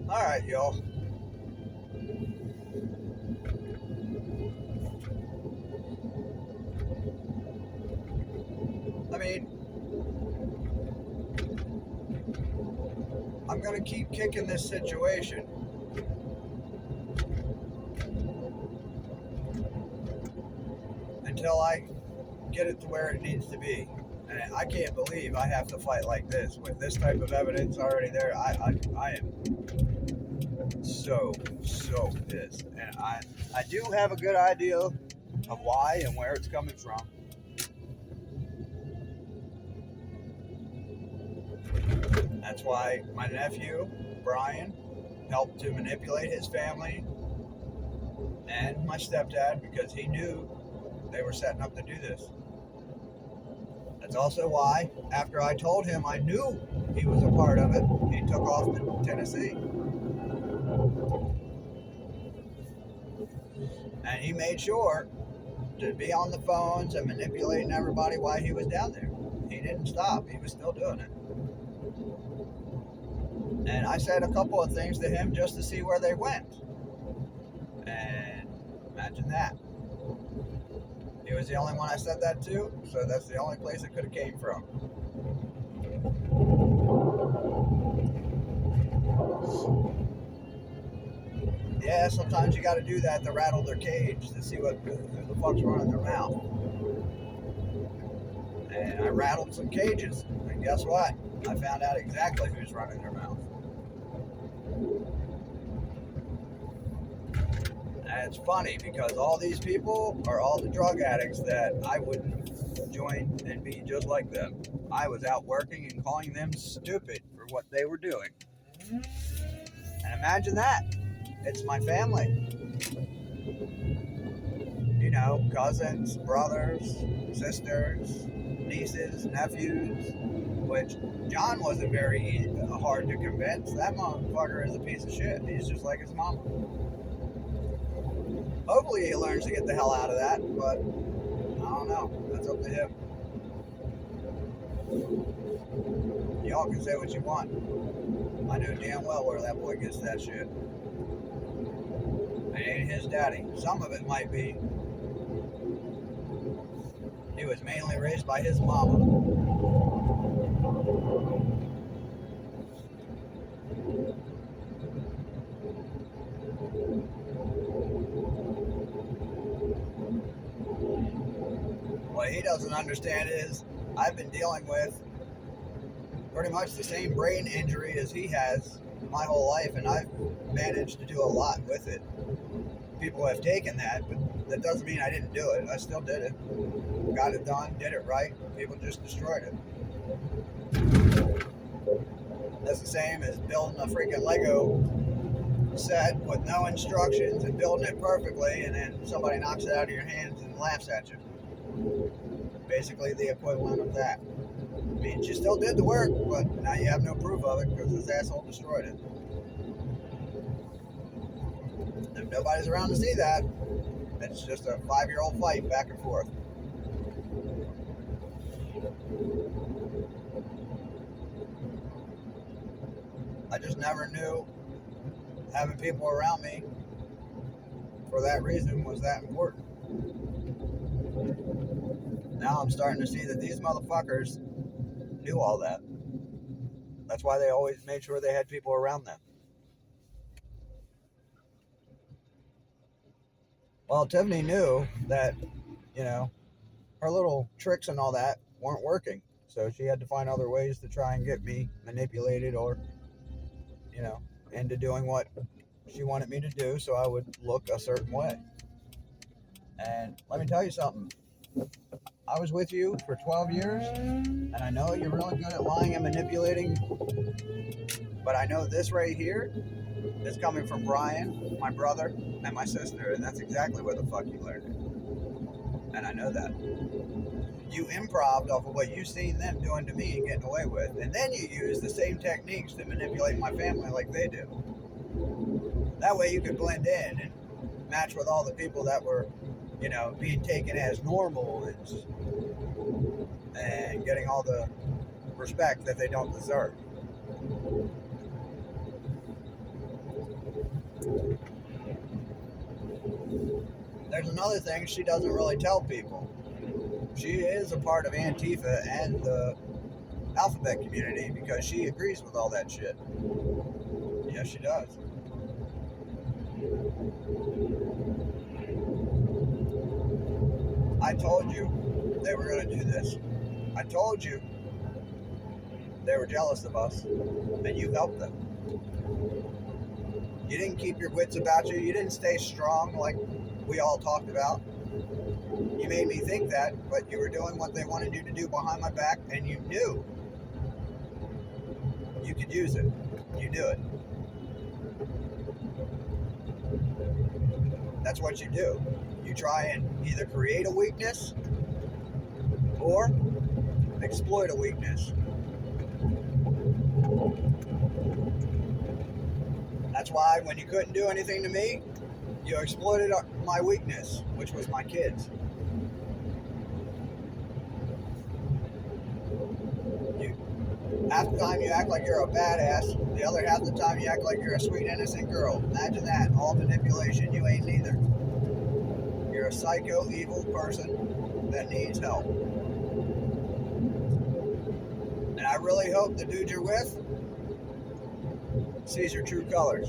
All right, y'all. I mean, I'm gonna keep kicking this situation until I get it to where it needs to be. And I can't believe I have to fight like this with this type of evidence already there. I am so pissed, and I do have a good idea of why and where it's coming from. That's why my nephew Brian helped to manipulate his family and my stepdad because he knew they were setting up to do this. That's also why, after I told him I knew he was a part of it, he took off to Tennessee. And he made sure to be on the phones and manipulating everybody while he was down there. He didn't stop, he was still doing it. And I said a couple of things to him just to see where they went. And imagine that. He was the only one I said that to, so that's the only place it could have came from. Yeah, sometimes you got to do that to rattle their cage to see what who the fuck's running their mouth. And I rattled some cages, and guess what? I found out exactly who's running their mouth. And it's funny because all these people are all the drug addicts that I wouldn't join and be just like them. I was out working and calling them stupid for what they were doing. And imagine that. It's my family. You know, cousins, brothers, sisters, nieces, nephews, which John wasn't very hard to convince. That motherfucker is a piece of shit. He's just like his mama. Hopefully he learns to get the hell out of that, but I don't know. That's up to him. Y'all can say what you want. I know damn well where that boy gets that shit. It ain't his daddy. Some of it might be. He was mainly raised by his mama. What he doesn't understand is I've been dealing with pretty much the same brain injury as he has my whole life, and I've managed to do a lot with it. People have taken that, but that doesn't mean I didn't do it. I still did it. Got it done, did it right. People just destroyed it. That's the same as building a freaking Lego set with no instructions and building it perfectly, and then somebody knocks it out of your hands and laughs at you. Basically, the equivalent of that. I mean, you still did the work, but now you have no proof of it because this asshole destroyed it. If nobody's around to see that, it's just a 5-year-old fight back and forth. I just never knew having people around me for that reason was that important. Now I'm starting to see that these motherfuckers knew all that. That's why they always made sure they had people around them. Well, Tiffany knew that, you know, her little tricks and all that weren't working. So she had to find other ways to try and get me manipulated or, you know, into doing what she wanted me to do so I would look a certain way. And let me tell you something. I was with you for 12 years, and I know you're really good at lying and manipulating, but I know this right here is coming from Brian, my brother, and my sister, and that's exactly where the fuck you learned it. And I know that. You improved off of what you seen them doing to me and getting away with, and then you use the same techniques to manipulate my family like they do. That way you could blend in and match with all the people that were, you know, being taken as normal and getting all the respect that they don't deserve. other things she doesn't really tell people. She is a part of Antifa and the alphabet community because she agrees with all that shit. Yes, she does. I told you they were going to do this. I told you they were jealous of us, and you helped them. You didn't keep your wits about you. You didn't stay strong like we all talked about. You made me think that, but you were doing what they wanted you to do behind my back, and you knew you could use it. You knew it. That's what you do. You try and either create a weakness or exploit a weakness. That's why when you couldn't do anything to me, you exploited my weakness, which was my kids. Half the time you act like you're a badass, the other half the time you act like you're a sweet, innocent girl. Imagine that. All manipulation, you ain't neither. You're a psycho, evil person that needs help. And I really hope the dude you're with sees your true colors.